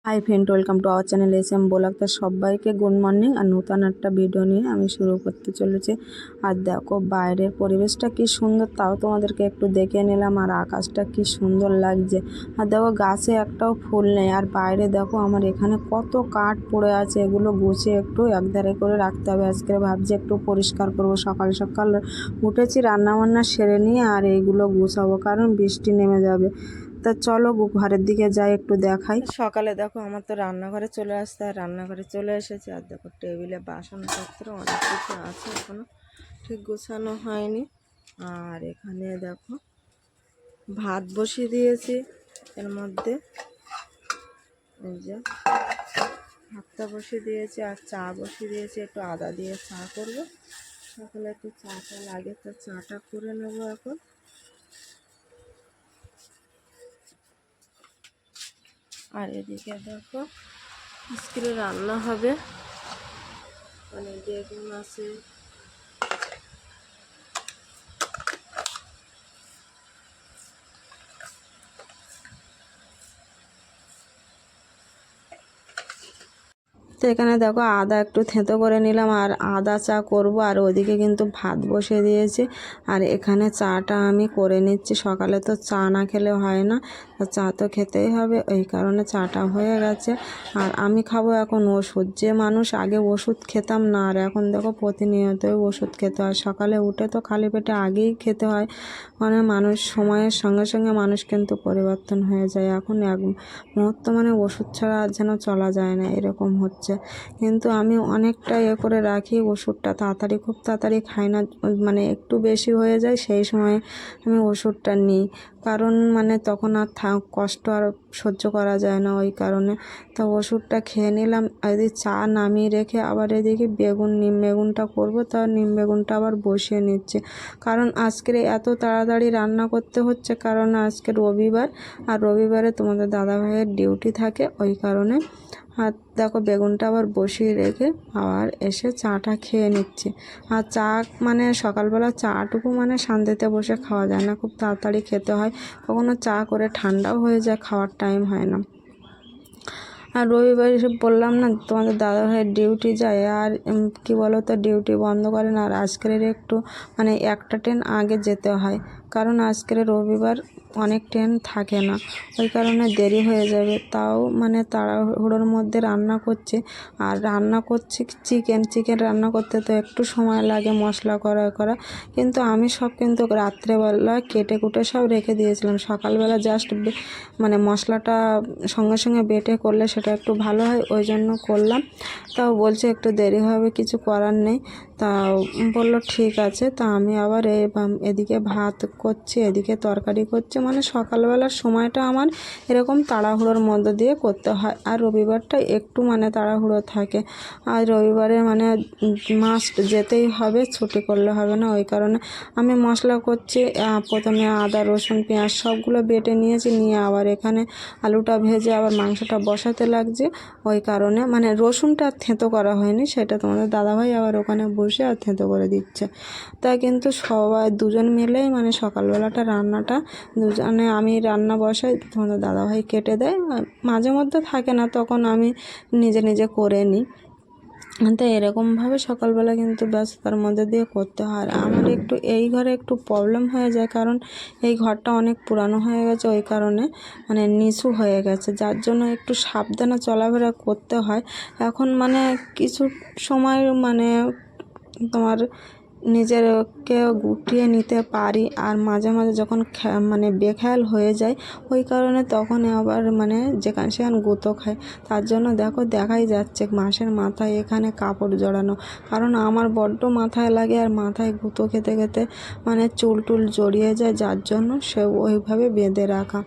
Hi friend, welcome to our channel SM blog. তো সবাইকে good morning. আর নতুন একটা ভিডিও নিয়ে আমি শুরু করতে চলেছি। আর দেখো বাইরের পরিবেশটা কি সুন্দর, তাও তোমাদেরকে একটু দেখে নিলাম। আর আকাশটা কি সুন্দর লাগছে। আর দেখো গাছে একটাও ফুল নেই। আর বাইরে দেখো আমার এখানে কত কাঠ পড়ে আছে, এগুলো গুছিয়ে একটু একধারে করে রাখতে হবে। আজকে ভাবছি একটু পরিষ্কার করব। সকাল সকাল উঠেছি, রান্নাবান্না সেরে নিয়ে আর এইগুলো গুছাবো, কারণ বৃষ্টি নেমে যাবে। তা চলো ঘরের দিকে যাই, একটু দেখাই। সকালে দেখো আমার তো রান্নাঘরে চলে আসতে হয়, রান্নাঘরে চলে এসেছি। আর দেখো টেবিলে বাসনপত্র অনেক কিছু আছে, এখনো ঠিক গোছানো হয়নি। আর এখানে দেখো ভাত বসিয়ে দিয়েছি, এর মধ্যে এই যে ভাতটা বসিয়ে দিয়েছি আর চা বসিয়ে দিয়েছি। একটু আদা দিয়ে চা করবো, সকালে একটু চাটা লাগে, তো চাটা করে নেবো এখন। আর এদিকে দেখো আজকে রান্না হবে, মানে বেগুন আছে, তো এখানে দেখো আদা একটু থেঁতো করে নিলাম আর আদা চা করব। আর ওদিকে কিন্তু ভাত বসিয়ে দিয়েছি। আর এখানে চাটা আমি করে নিচ্ছি, সকালে তো চা না খেলে হয় না, তো চা তো খেতেই হবে, ওই কারণে চাটা হয়ে গেছে। আর আমি খাবো এখন ওষুধ। যে মানুষ আগে ওষুধ খেতাম না, আর এখন দেখো প্রতিনিয়তই ওষুধ খেতে হয়। সকালে উঠে তো খালি পেটে আগেই খেতে হয়, মানে মানুষ সময়ের সঙ্গে সঙ্গে মানুষ কিন্তু পরিবর্তন হয়ে যায়। এখন এক মুহূর্ত মানে ওষুধ ছাড়া যেন চলা যায় না, এরকম হচ্ছে। কিন্তু আমি অনেকটা করে রাখি ওষুধটা, তাড়াতাড়ি খুব তাড়াতাড়ি খাই না, মানে একটু বেশি হয়ে যায় সেই সময় আমি ওষুধটা নিই, কারণ মানে তখন আর কষ্ট আর সহ্য করা যায় না, ওই কারণে। তো ওষুধটা খেয়ে নিলাম। আর এদিকে চা নামিয়ে রেখে আবার এদিকে নিম বেগুনটা করবো, তা নিম বেগুনটা আবার বসিয়ে নিচ্ছে, কারণ আজকের এত তাড়াতাড়ি রান্না করতে হচ্ছে, কারণ আজকে রবিবার। আর রবিবারে তোমাদের দাদাভাইয়ের ডিউটি থাকে, ওই কারণে। আর দেখো বেগুনটা আবার বসিয়ে রেখে আবার এসে চাটা খেয়ে নিচ্ছি। আর চা মানে সকালবেলা চাটুকু মানে শান্তিতে বসে খাওয়া যায় না, খুব তাড়াতাড়ি খেতে হয়। কখনো চা করে ঠান্ডাও হয়ে যায়, খাওয়ার টাইম হয় না। আর রবিবার এসে বললাম না তোমাদের দাদাভাইয়ের ডিউটি যায়, আর কি বলো তো ডিউটি বন্ধ করেন। আর আজকের একটু মানে একটা ট্রেন আগে যেতে হয়, কারণ আজকের রবিবার অনেক ট্রেন থাকে না, ওই কারণে দেরি হয়ে যাবে। তাও মানে তাড়াহুড়োর মধ্যে রান্না করছি। আর রান্না করছি চিকেন রান্না করতে তো একটু সময় লাগে মশলা করা, কিন্তু আমি সব কিন্তু রাত্রেবেলা কেটে কুটে সব রেখে দিয়েছিলাম। সকালবেলা জাস্ট মানে মশলাটা সঙ্গে সঙ্গে বেটে করলে সেটা একটু ভালো হয়, ওই জন্য করলাম। তাও বলছে একটু দেরি হবে, কিছু করার নেই। তাও বললো ঠিক আছে। তা আমি আবার এদিকে ভাত করছি, এদিকে তরকারি করছি, মানে সকালবেলার সময়টা আমার এরকম তাড়াহুড়োর মধ্য দিয়ে করতে হয়। আর রবিবারটা একটু মানে তাড়াহুড়ো থাকে। আর রবিবারে মানে মাস্ট যেতেই হবে, ছুটি করলে হবে না, ওই কারণে আমি মশলা করছি। প্রথমে আদা রসুন পেঁয়াজ সবগুলো বেটে নিয়েছি, নিয়ে আবার এখানে আলুটা ভেজে আবার মাংসটা বসাতে লাগছে, ওই কারণে। মানে রসুনটা থেঁতো করা হয়নি, সেটা তোমাদের দাদাভাই আবার ওখানে বসে আর থেঁতো করে দিচ্ছে। তাই কিন্তু সবাই দুজন মিলেই মানে সকালবেলাটা রান্নাটা দুজনে, আমি রান্না বসাই, তোমাদের দাদাভাই কেটে দেয়। মাঝে মধ্যে থাকে না, তখন আমি নিজে নিজে করে নিই। তো এরকমভাবে সকালবেলা কিন্তু ব্যস্ততার মধ্যে দিয়ে করতে হয়। আর আমার একটু এই ঘরে একটু প্রবলেম হয়ে যায়, কারণ এই ঘরটা অনেক পুরানো হয়ে গেছে, ওই কারণে মানে নিচু হয়ে গেছে, যার জন্য একটু সাবধানে চলাফেরা করতে হয়। এখন মানে কিছু সময় মানে তোমার নিজেকে গুটিয়ে নিতে পারি। আর মাঝে মাঝে যখন মানে বেখেয়াল হয়ে যায়, ওই কারণে তখন আবার মানে যেখানে সেখানে গুঁতো খায়। তার জন্য দেখো দেখাই যাচ্ছে মাসের মাথায় এখানে কাপড় জড়ানো, কারণ আমার বড্ড মাথায় লাগে। আর মাথায় গুঁতো খেতে খেতে মানে চুল টুল জড়িয়ে যায়, যার জন্য সে ওইভাবে বেঁধে রাখা।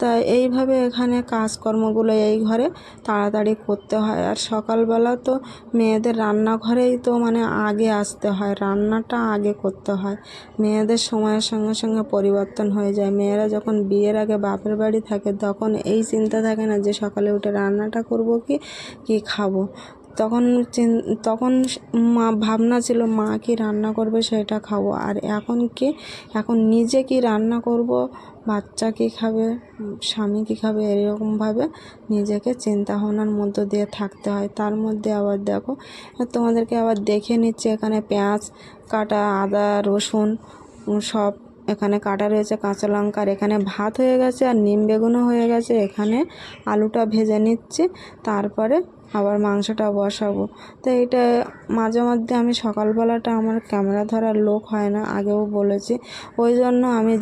তাই এইভাবে এখানে কাজকর্মগুলো এই ঘরে তাড়াতাড়ি করতে হয়। আর সকালবেলা তো মেয়েদের রান্নাঘরেই তো মানে আগে আসতে হয়, রান্নাটা আগে করতে হয়। মেয়েদের সময়ের সঙ্গে সঙ্গে পরিবর্তন হয়ে যায়। মেয়েরা যখন বিয়ের আগে বাপের বাড়ি থাকে, তখন এই চিন্তা থাকে না যে সকালে উঠে রান্নাটা করব কি খাবো। তখন তখন মা ভাবনা ছিল মা কি রান্না করবে সেটা খাবো। আর এখন কি, এখন নিজে কি রান্না করব বাচ্চা কী খাবে, স্বামী কী খাবে, এরকমভাবে নিজেকে চিন্তা ভাবনার মধ্য দিয়ে থাকতে হয়। তার মধ্যে আবার দেখো তোমাদেরকে আবার দেখে নিচ্ছে, এখানে পেঁয়াজ কাটা, আদা রসুন সব এখানে কাটা রয়েছে, কাঁচা লঙ্কা, আর এখানে ভাত হয়ে গেছে আর নিম বেগুনও হয়ে গেছে। এখানে আলুটা ভেজে নিচ্ছি, তারপরে আবার মাংসটা বসাবো। তো এটা মাঝে মধ্যে আমি সকালবেলাটা আমার ক্যামেরা ধরার লোক হয় না, আগেও বলেছি, ওই জন্য আমি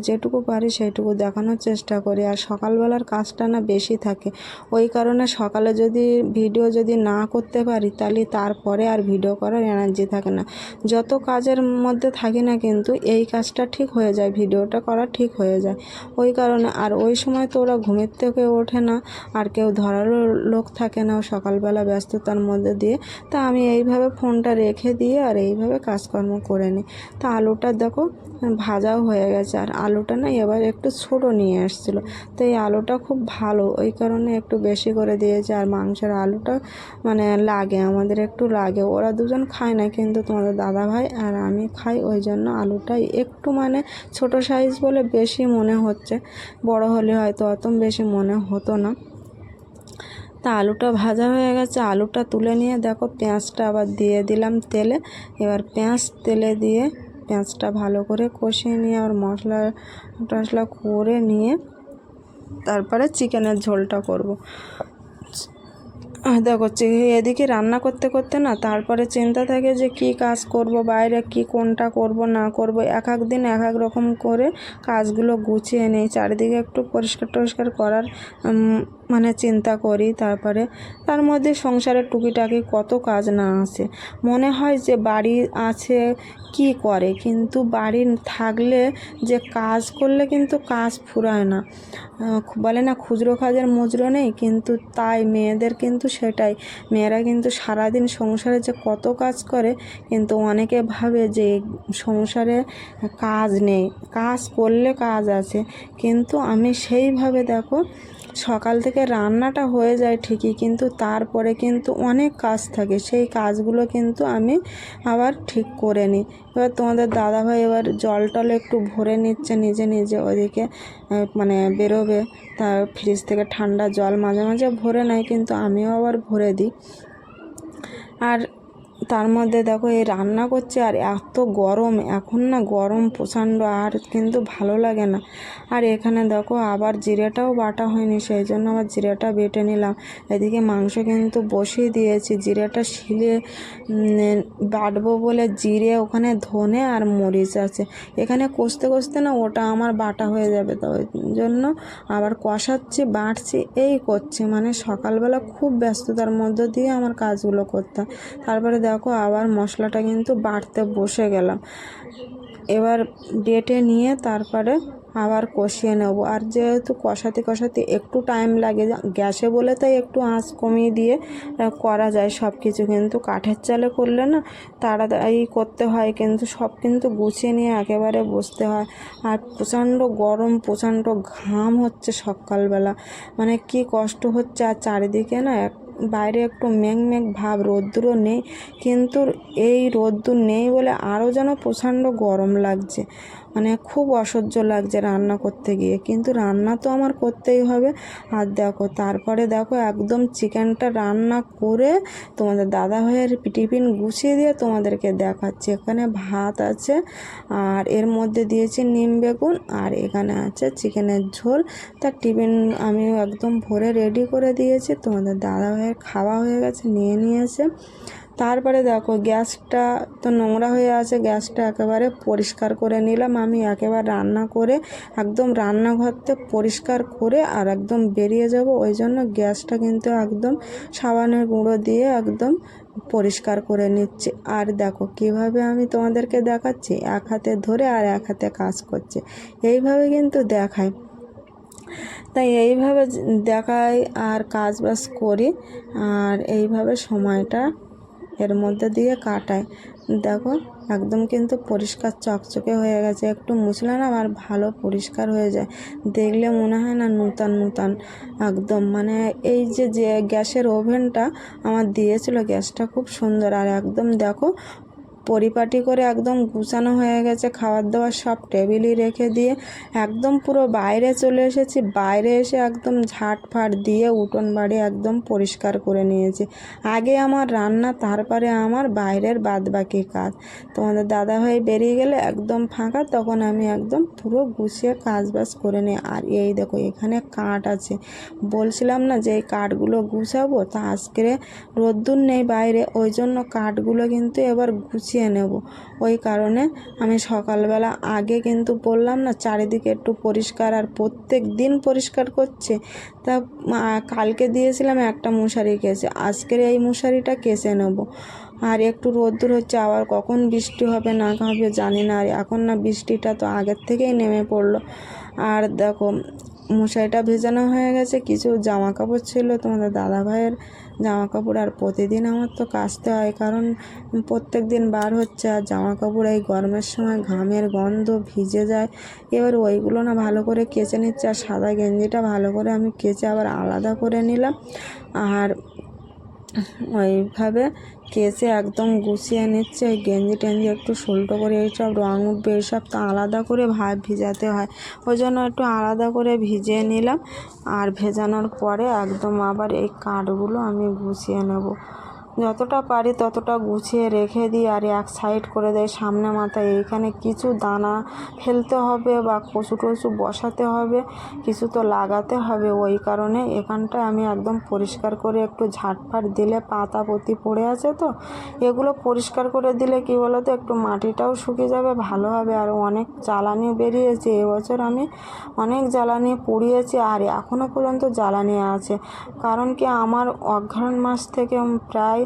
যেটুকু পারি সেইটুকু দেখানোর চেষ্টা করি। আর সকালবেলার কাজটা না বেশি থাকে, ওই কারণে সকালে যদি ভিডিও না করতে পারি তাহলে তারপরে আর ভিডিও করার এনার্জি থাকে না। যত কাজের মধ্যে থাকি না কিন্তু এই কাজটা ঠিক হয়ে যায়, ভিডিওটা করা ঠিক হয়ে যায়। ওই কারণে আর ওই সময় তো ওরা ঘুমের থেকে ওঠে না, আর কেউ ধরারও লোক থাকে না সকালবেলা ব্যস্ততার মধ্যে দিয়ে। তা আমি এইভাবে ফোনটা রেখে দিয়ে আর এইভাবে কাজকর্ম করে নিই। তা আলুটা দেখো ভাজাও হয়ে গেছে, আর আলুটা না এবার একটু ছোটো নিয়ে এসেছিলো, তো এই আলুটা খুব ভালো, ওই কারণে একটু বেশি করে দিয়েছে। আর মাংসের আলুটা মানে লাগে, আমাদের একটু লাগে, ওরা দুজন খায় না কিন্তু তোমাদের দাদাভাই আর আমি খাই, ওই জন্য আলুটাই একটু মানে ছোট সাইজ বলে বেশি মনে হচ্ছে, বড় হলে হয়তো অত বেশি মনে হতো না। তা আলুটা ভাজা হয়ে গেছে, আলুটা তুলে নিয়ে দেখো পেঁয়াজটা আবার দিয়ে দিলাম তেলে। এবার পেঁয়াজ তেলে দিয়ে পেঁয়াজটা ভালো করে কষিয়ে নিয়ে আর মশলা টশলা করে নিয়ে তারপরে চিকেনের ঝোলটা করব। দেখো এদিকে রান্না করতে করতে না তারপরে চিন্তা থাকে যে কি কাজ করব, বাইরে কি কোনটা করব না করব, এক এক দিন এক এক রকম করে কাজগুলো গুছিয়ে নেই, চারিদিকে একটু পরিষ্কার টরিষ্কার করার মানে চিন্তা করি। তারপরে তার মধ্যে সংসারের টুকিটাকি কত কাজ না আছে, মনে হয় যে বাড়ি আছে কি করে, কিন্তু বাড়ি থাকলে যে কাজ করলে কিন্তু কাজ ফুরায় না, বলে না খুচরো কাজের মুজরো নেই, কিন্তু তাই মেয়েদের কিন্তু সেটাই, মেয়েরা কিন্তু সারাদিন সংসারে যে কত কাজ করে, কিন্তু অনেকে ভাবে যে সংসারে কাজ নেই, কাজ করলে কাজ আছে, কিন্তু আমি সেইভাবে দেখো সকাল থেকে রান্নাটা হয়ে যায় ঠিকই, কিন্তু তারপরে কিন্তু অনেক কাজ থাকে, সেই কাজগুলো কিন্তু আমি আবার ঠিক করে নিই। এবার তোমাদের দাদাভাই এবার জল টল একটু ভরে নিচ্ছে নিজে নিজে, ওদিকে মানে বেরোবে, তার ফ্রিজ থেকে ঠান্ডা জল মাঝে মাঝে ভরে নেয়, কিন্তু আমিও আবার ভরে দিই। আর তার মধ্যে দেখো এই রান্না করছে, আর এত গরম এখন না, গরম প্রচণ্ড, আর কিন্তু ভালো লাগে না। আর এখানে দেখো আবার জিরেটাও বাটা হয়নি, সেই জন্য আবার জিরেটা বেটে নিলাম। এদিকে মাংস কিন্তু বসিয়ে দিয়েছি, জিরেটা শিলে বাটবো বলে জিরে, ওখানে ধনে আর মরিচ আছে, এখানে কষতে কষতে না ওটা আমার বাটা হয়ে যাবে, তো ওই জন্য আবার কষাচ্ছি বাটছি এই করছি, মানে সকালবেলা খুব ব্যস্ততার মধ্য দিয়ে আমার কাজগুলো করতাম। তারপরে দেখো আবার মশলাটা কিন্তু বাটতে বসে গেলাম, এবার বেটে নিয়ে তারপরে আবার কষিয়ে নেব। আর যেহেতু কষাতে কষাতে একটু টাইম লাগে, গ্যাসে বলে তাই একটু আঁচ কমিয়ে দিয়ে করা যায় সব কিছু, কিন্তু কাঠের চালে করলে না তাড়াতাড়ি করতে হয়, কিন্তু সব কিন্তু গুছিয়ে নিয়ে একেবারে বসতে হয়। আর প্রচণ্ড গরম, প্রচণ্ড ঘাম হচ্ছে সকালবেলা, মানে কি কষ্ট হচ্ছে। আর চারিদিকে না বাইরে একটু মেঘ মেঘ ভাব, রোদ্দুরও নেই, কিন্তু এই রোদ্দুর নেই বলে আরও যেন প্রচণ্ড গরম লাগছে, মানে খুব অসহ্য লাগছে রান্না করতে গিয়ে, কিন্তু রান্না তো আমার করতেই হবে। আর দেখো তারপরে দেখো একদম চিকেনটা রান্না করে তোমাদের দাদাভাইয়ের টিফিন গুছিয়ে দিয়ে তোমাদেরকে দেখাচ্ছি। এখানে ভাত আছে, আর এর মধ্যে দিয়েছি নিম বেগুন, আর এখানে আছে চিকেনের ঝোল। তার টিফিন আমি একদম ভরে রেডি করে দিয়েছি, তোমাদের দাদাভাইয়ের খাওয়া হয়ে গেছে, নিয়ে নিয়েছে। তারপরে দেখো গ্যাসটা তো নোংরা হয়ে আছে, গ্যাসটা একেবারে পরিষ্কার করে নিলাম আমি, একেবারে রান্না করে একদম রান্নাঘরতে পরিষ্কার করে আর একদম বেরিয়ে যাব, ওই জন্য গ্যাসটা কিন্তু একদম সাবানের গুঁড়ো দিয়ে একদম পরিষ্কার করে নিচ্ছি। আর দেখো কিভাবে আমি তোমাদেরকে দেখাচ্ছি, এক হাতে ধরে আর এক হাতে কাজ করছে, এইভাবে কিন্তু দেখায়, তাই এইভাবে দেখাই আর কাজ বাজ করি, আর এইভাবে সময়টা এর মধ্যে দিয়ে কাটাই। দেখো একদম কিন্তু পরিষ্কার চকচকে হয়ে গেছে, একটু মুছলে না আর ভালো পরিষ্কার হয়ে যায়, দেখলে মনে হয় না নূতন নূতন একদম। মানে এই যে গ্যাসের ওভেনটা আমার দিয়েছিল, গ্যাসটা খুব সুন্দর, আর একদম দেখো পরিপাটি করে একদম গুছানো হয়ে গেছে, খাবার দাবার সব টেবিলে রেখে দিয়ে একদম পুরো বাইরে চলে এসেছি। বাইরে এসে একদম ঝাঁটফাট দিয়ে উঠোন বাড়ি একদম পরিষ্কার করে নিয়েছি। আগে আমার রান্না, তারপরে আমার বাইরের বাদবাকি কাজ। তোমাদের দাদাভাই বেরিয়ে গেলে একদম ফাঁকা, তখন আমি একদম পুরো গুছিয়ে কাজবাজ করে নিই। আর এই দেখো এখানে কাঠ আছে, বলছিলাম না যে এই কাঠগুলো গুছাবো, তা আজকে রোদ্দুর নেই বাইরে, ওই জন্য কাঠগুলো কিন্তু এবার গুছিয়ে নেব। ওই কারণে আমি সকালবেলা আগে কিন্তু বললাম না চারিদিকে একটু পরিষ্কার, আর প্রত্যেক দিন পরিষ্কার করছে। তা কালকে দিয়েছিলাম একটা মশারি কেচে, আজকের এই মশারিটা কেচে নেব। আর একটু রোদ্দুর হচ্ছে, আবার কখন বৃষ্টি হবে না হবে জানি না। আর এখন না বৃষ্টিটা তো আগের থেকেই নেমে পড়লো। আর দেখো মশারিটা ভেজানো হয়ে গেছে। কিছু জামা কাপড় ছিল তোমাদের দাদাভাইয়ের জামা কাপড়, আর প্রতিদিন আমার তো কাচতে হয়, কারণ প্রত্যেক দিন বার হচ্ছে। আর জামা কাপড় এই গরমের সময় ঘামের গন্ধ ভিজে যায়। এবার ওইগুলো না ভালো করে কেচে নিচ্ছে। আর সাদা গেঞ্জিটা ভালো করে আমি কেচে আবার আলাদা করে নিলাম। আর ওইভাবে কেচে একদম গুছিয়ে নিচ্ছে। ওই গেঞ্জি টেঞ্জি একটু সোল্টো করে এইসব রঙ উঠবে, এইসব তো আলাদা করে ভিজাতে হয়, ওই জন্য একটু আলাদা করে ভিজিয়ে নিলাম। আর ভেজানোর পরে একদম আবার এই কাঠগুলো আমি গুছিয়ে নেব, যতটা পারি ততটা গুছিয়ে রেখে দিই। আর এক সাইড করে দেয় সামনে মাথায়। এইখানে কিছু দানা ফেলতে হবে বা কচু টচু বসাতে হবে, কিছু তো লাগাতে হবে। ওই কারণে এখানটায় আমি একদম পরিষ্কার করে একটু ঝাঁটফাট দিলে, পাতা পতি পড়ে আছে তো, এগুলো পরিষ্কার করে দিলে কি বলো তো, একটু মাটিটাও শুকিয়ে যাবে, ভালো হবে। আর অনেক জ্বালানি বেরিয়েছে এবছর, আমি অনেক জ্বালানি পুড়িয়েছি আর এখনও পর্যন্ত জ্বালানি আছে। কারণ কি আমার অঘ্রাণ মাস থেকে প্রায়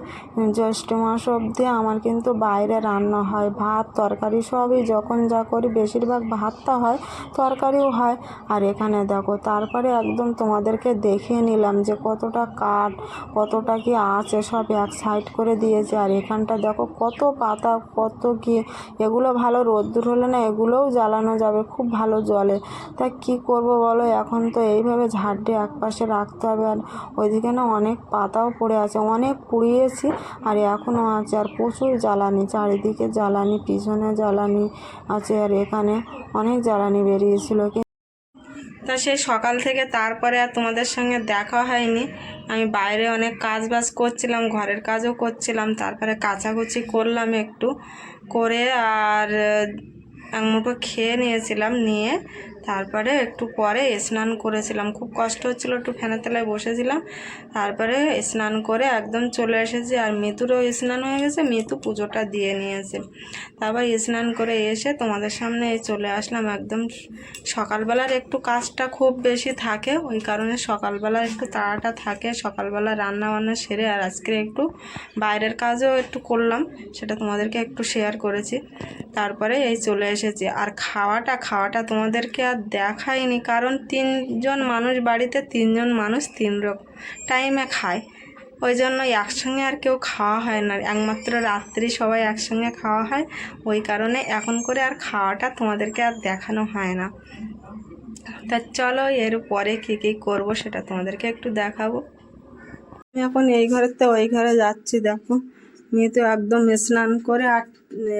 জ্যৈষ্ঠ মাস অবধি আমার কিন্তু বাইরে রান্না হয়, ভাত তরকারি সবই, যখন যা করি বেশিরভাগ ভাতটা হয়, তরকারিও হয়। আর এখানে দেখো তারপরে একদম তোমাদেরকে দেখিয়ে নিলাম যে কতটা কাঠ, কতটা কি আছে, সব এক সাইড করে দিয়েছে। আর এখানটা দেখো কত পাতা, কত কি, এগুলো ভালো রোদ্দুর হলে না এগুলোও জ্বালানো যাবে, খুব ভালো জ্বলে। তা কি করব বলো, এখন তো এইভাবে ঝাড় দিয়ে একপাশে রাখতে হবে। আর ওইদিকে না অনেক পাতাও পড়ে আছে, অনেক পুড়িয়েছি আর এখনও আছে। আর প্রচুর জ্বালানি, চারিদিকে জ্বালানি, পিছনে জ্বালানি আছে, আর এখানে অনেক জ্বালানি বেরিয়েছিল। তা সেই সকাল থেকে তারপরে আর তোমাদের সঙ্গে দেখা হয়নি। আমি বাইরে অনেক কাজ বাজ করছিলাম, ঘরের কাজও করছিলাম, তারপরে কাচাকুচি করলাম একটু করে, আর এক মুঠো খেয়ে নিয়েছিলাম, নিয়ে তারপরে একটু পরে স্নান করেছিলাম। খুব কষ্ট হচ্ছিল, একটু ফ্যানের তলায় বসেছিলাম, তারপরে স্নান করে একদম চলে এসেছি। আর মিতুরও স্নান হয়ে গেছে, মিতু পুজোটা দিয়ে নিয়েছে। তারপর স্নান করে এসে তোমাদের সামনে চলে আসলাম। একদম সকালবেলার একটু কাজটা খুব বেশি থাকে, ওই কারণে সকালবেলা একটু তাড়াটা থাকে, সকালবেলা রান্না বান্না সেরে। আর আজকে একটু বাইরের কাজও একটু করলাম, সেটা তোমাদেরকে একটু শেয়ার করেছি। তারপরে এই চলে এসেছি। আর খাওয়াটা তোমাদেরকে আর দেখাইনি, কারণ 3জন মানুষ বাড়িতে, 3জন মানুষ 3 টাইমে খায়, ওই জন্য একসঙ্গে আর কেউ খাওয়া হয় না, একমাত্র রাত্রি সবাই একসঙ্গে খাওয়া হয়। ওই কারণে এখন করে আর খাওয়াটা তোমাদেরকে আর দেখানো হয় না। তা চলো এর পরে কী কী করবো সেটা তোমাদেরকে একটু দেখাবো। আমি এখন এই ঘরের থেকে ওই ঘরে যাচ্ছি। দেখো মেয়ে তো একদম স্নান করে আর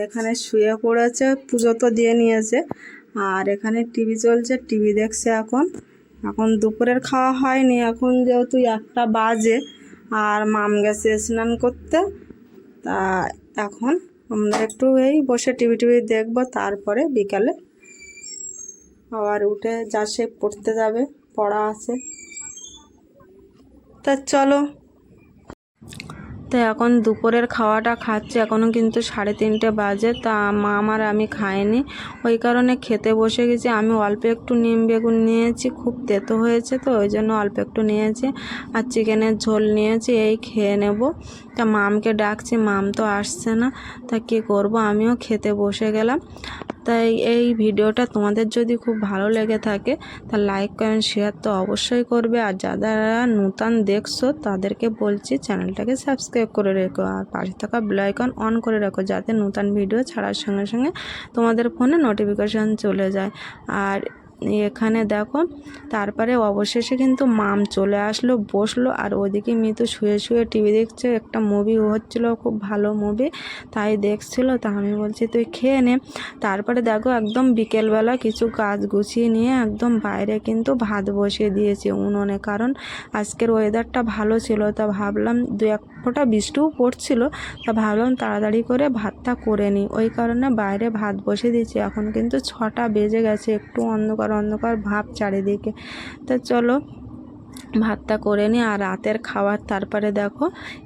এখানে শুয়ে পড়েছে, পুজো তো দিয়ে নিয়েছে। আর এখানে টিভি চলছে, টিভি দেখছে। এখন দুপুরের খাওয়া হয়নি, এখন যেহেতু 1টা বাজে, আর মাম গেছে স্নান করতে। তা এখন আমরা একটু এই বসে টিভি দেখবো, তারপরে বিকালে আবার উঠে যা সে পড়তে যাবে, পড়া আছে। তা চলো, তো এখন দুপুরের খাওয়াটা খাচ্ছি, এখনও কিন্তু 3:30 বাজে। তা মাম আর আমি খাইনি, ওই কারণে খেতে বসে গেছি। আমি অল্প একটু নিম বেগুন নিয়েছি, খুব তেতো হয়েছে তো ওই জন্য অল্প একটু নিয়েছি, আর চিকেনের ঝোল নিয়েছি, এই খেয়ে নেব। তা মামকে ডাকছি, মাম তো আসছে না, তা কী করব, আমিও খেতে বসে গেলাম। তাই এই ভিডিওটা তোমাদের যদি খুব ভালো লেগে থাকে তা লাইক কমেন্ট শেয়ার তো অবশ্যই করবে। আর যারা নতুন দেখছো তাদেরকে বলছি চ্যানেলটাকে সাবস্ক্রাইব করে রেখো, আর পাশে থাকা বেল আইকন অন করে রাখো, যাতে নতুন ভিডিও ছাড়ার সঙ্গে সঙ্গে তোমাদের ফোনে নোটিফিকেশান চলে যায়। আর এখানে দেখো তারপরে অবশেষে কিন্তু মাম চলে আসলো, বসলো, আর ওদিকে মিতু শুয়ে শুয়ে টিভি দেখছে। একটা মুভি হচ্ছিলো, খুব ভালো মুভি, তাই দেখছিল। তা আমি বলছি তুই খেয়ে নে। তারপরে দেখো একদম বিকেলবেলা কিছু কাজ গুছিয়ে নিয়ে একদম বাইরে কিন্তু ভাত বসিয়ে দিয়েছি উনুনে, কারণ আজকের ওয়েদারটা ভালো ছিল। তা ভাবলাম দু এক ফোঁটা বৃষ্টিও পড়ছিল, তা ভাবলাম তাড়াতাড়ি করে ভাতটা করে নিই, ওই কারণে বাইরে ভাত বসিয়ে দিয়েছি। এখন কিন্তু 6টা বেজে গেছে, একটু অন্ধকার অন্ধকার ভাব চারিদিকে। তা চলো ভাতটা করে নিই। আর রাতের খাবার তারপরে দেখো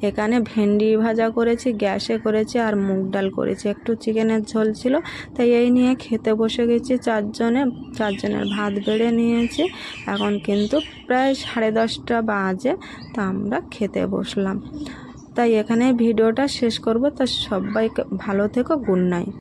এখানে ভেন্ডি ভাজা করেছি, গ্যাসে করেছি, আর মুগ ডাল করেছি, একটু চিকেনের ঝোল ছিল। তাই এই নিয়ে খেতে বসে গেছি চারজনের ভাত বেড়ে নিয়েছি। এখন কিন্তু প্রায় 10:30 বাজে, তা আমরা খেতে বসলাম। তাই এখানে ভিডিওটা শেষ করব। তা সবাই ভালো থেকো, গুড নাইট।